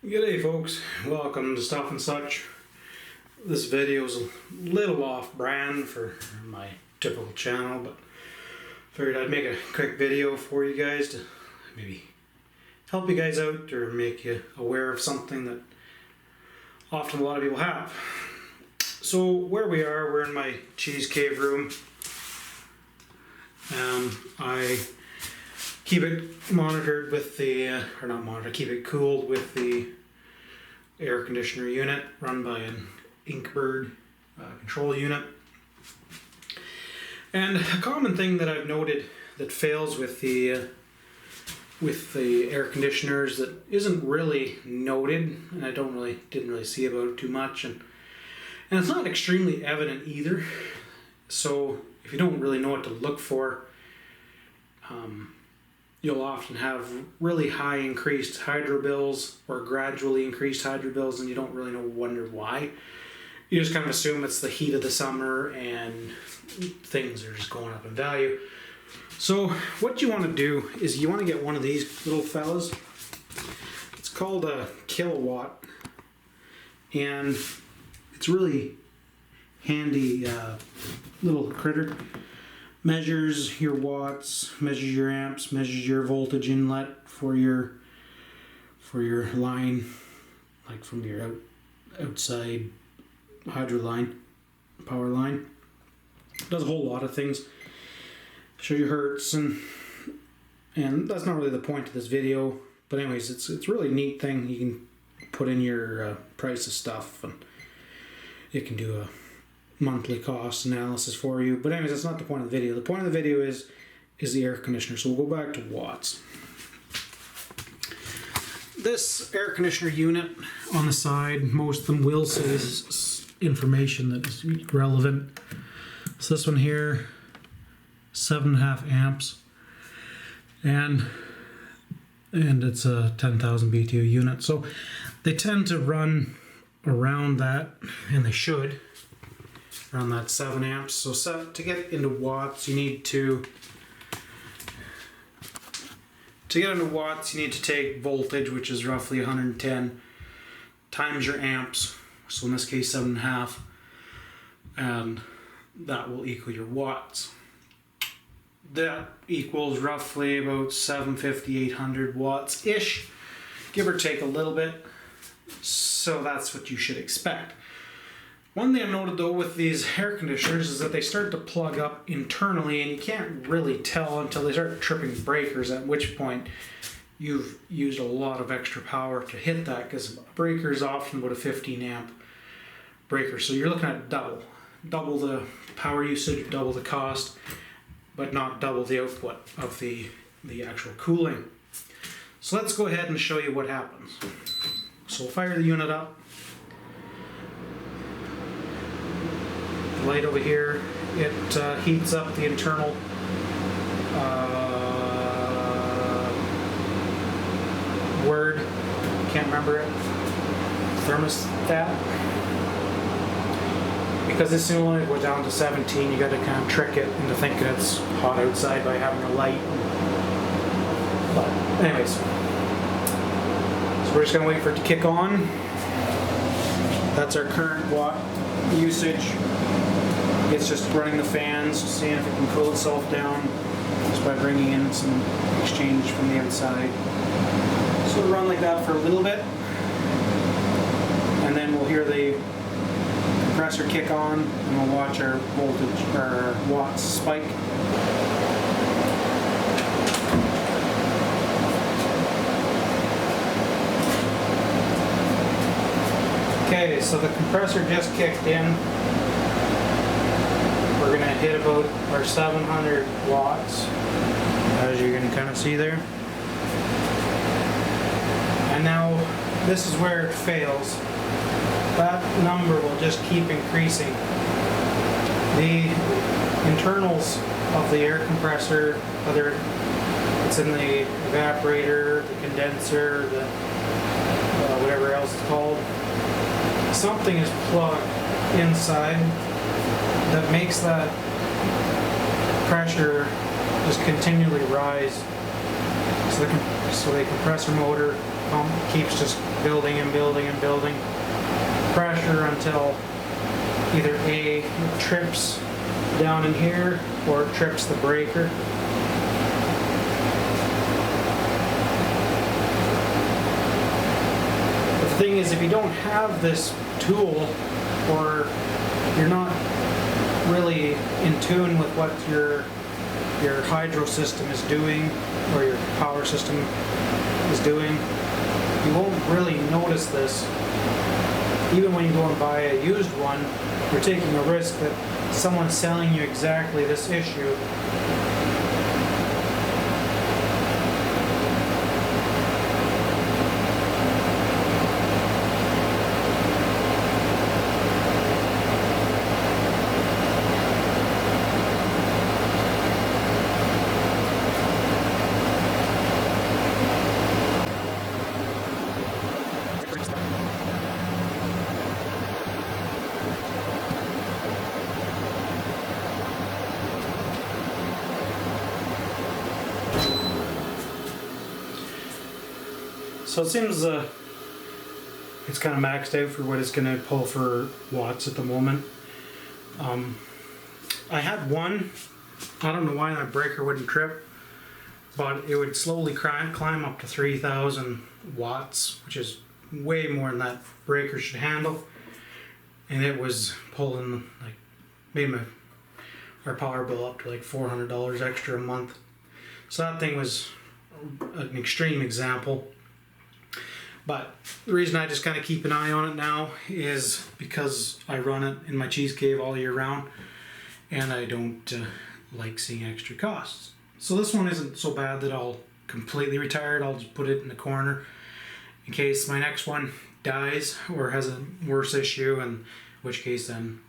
G'day folks, welcome to Stuff and Such. This video is a little off brand for my typical channel, but figured I'd make a quick video for you guys to maybe help you guys out or make you aware of something that often a lot of people have. So where we are, we're in my cheese cave room. I keep it monitored with the, keep it cooled with the air conditioner unit run by an Inkbird control unit. And a common thing that I've noted that fails with the air conditioners that isn't really noted, and I didn't really see about it too much, and it's not extremely evident either. So if you don't really know what to look for, you'll often have really high increased hydro bills or gradually increased hydro bills, and you don't really wonder why. You just kind of assume it's the heat of the summer and things are just going up in value. So what you want to do is you want to get one of these little fellas. It's called a kilowatt, and it's really handy little critter. Measures your watts, measures your amps, measures your voltage inlet for your line, like from your outside hydro line, power line. It does a whole lot of things. Show you hertz, and that's not really the point of this video. But anyways, it's really a neat thing. You can put in your price of stuff, and it can do a monthly cost analysis for you. But anyways, that's not the point of the video. The point of the video is the air conditioner. So we'll go back to watts. This air conditioner unit on the side, most of them will say this information that is relevant. So this one here, 7.5 amps, and it's a 10,000 BTU unit. So they tend to run around that, and they should around that 7 amps. So to get into watts, you need to take voltage, which is roughly 110, times your amps. So in this case, 7.5, and that will equal your watts. That equals roughly about 750, 800 watts ish, give or take a little bit. So that's what you should expect. One thing I've noted though with these air conditioners is that they start to plug up internally, and you can't really tell until they start tripping breakers, at which point you've used a lot of extra power to hit that, because a breaker is often about a 15 amp breaker. So you're looking at double the power usage, double the cost, but not double the output of the actual cooling. So let's go ahead and show you what happens. So we'll fire the unit up. Light over here, it heats up the internal word, can't remember it, thermostat. Because this only goes down to 17, you got to kind of trick it into thinking it's hot outside by having a light. But anyways, so we're just going to wait for it to kick on. That's our current watt usage. It's just running the fans, seeing if it can cool itself down just by bringing in some exchange from the outside. So we'll run like that for a little bit, and then we'll hear the compressor kick on, and we'll watch our voltage, our watts spike. Okay, so the compressor just kicked in. We're going to hit about our 700 watts, as you can kind of see there. And now this is where it fails. That number will just keep increasing. The internals of the air compressor, whether it's in the evaporator, the condenser, the whatever else it's called, something is plugged inside that makes that pressure just continually rise. So the compressor motor pump keeps just building and building and building pressure until either A, it trips down in here or it trips the breaker. The thing is, if you don't have this tool, or you're not really in tune with what your hydro system is doing, or your power system is doing, you won't really notice this. Even when you go and buy a used one, you're taking a risk that someone's selling you exactly this issue. So it seems it's kind of maxed out for what it's going to pull for watts at the moment. I had one, I don't know why that breaker wouldn't trip, but it would slowly climb up to 3,000 watts, which is way more than that breaker should handle. And it was pulling, like, made our power bill up to like $400 extra a month. So that thing was an extreme example. But the reason I just kind of keep an eye on it now is because I run it in my cheese cave all year round, and I don't like seeing extra costs. So this one isn't so bad that I'll completely retire it. I'll just put it in the corner in case my next one dies or has a worse issue, in which case then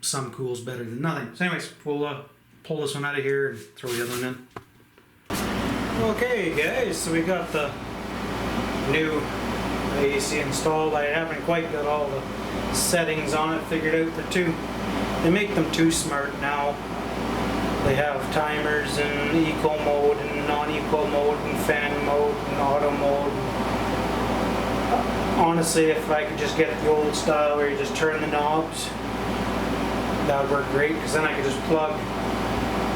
some cool's better than nothing. So anyways, we'll pull this one out of here and throw the other one in. Okay guys, so we got the new AC installed. I haven't quite got all the settings on it figured out. They make them too smart now. They have timers in eco mode and non-eco mode and fan mode and auto mode. Honestly, if I could just get the old style where you just turn the knobs, that would work great, because then I could just plug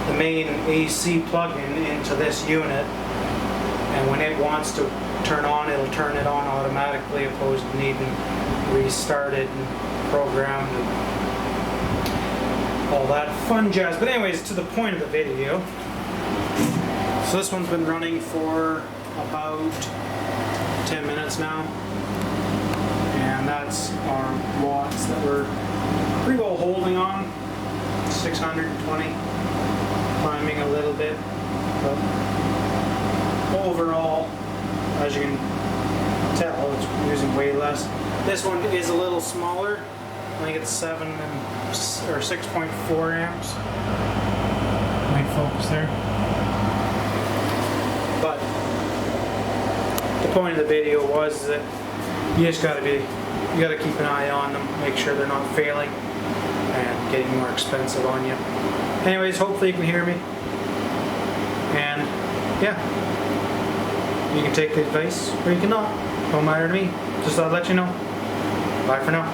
the main AC plug-in into this unit, and when it wants to turn on, it'll turn it on automatically, opposed to needing restart it and program and all that fun jazz. But anyways, to the point of the video. So this one's been running for about 10 minutes now, and that's our watts that we're pretty well holding on. 620, climbing a little bit, but overall, as you can tell, it's using way less. This one is a little smaller. I think it's 6.4 amps. Might focus there. But the point of the video was that you just gotta keep an eye on them, make sure they're not failing and getting more expensive on you. Anyways, hopefully you can hear me. And yeah. You can take the advice or you cannot. Don't matter to me. Just thought I'd let you know. Bye for now.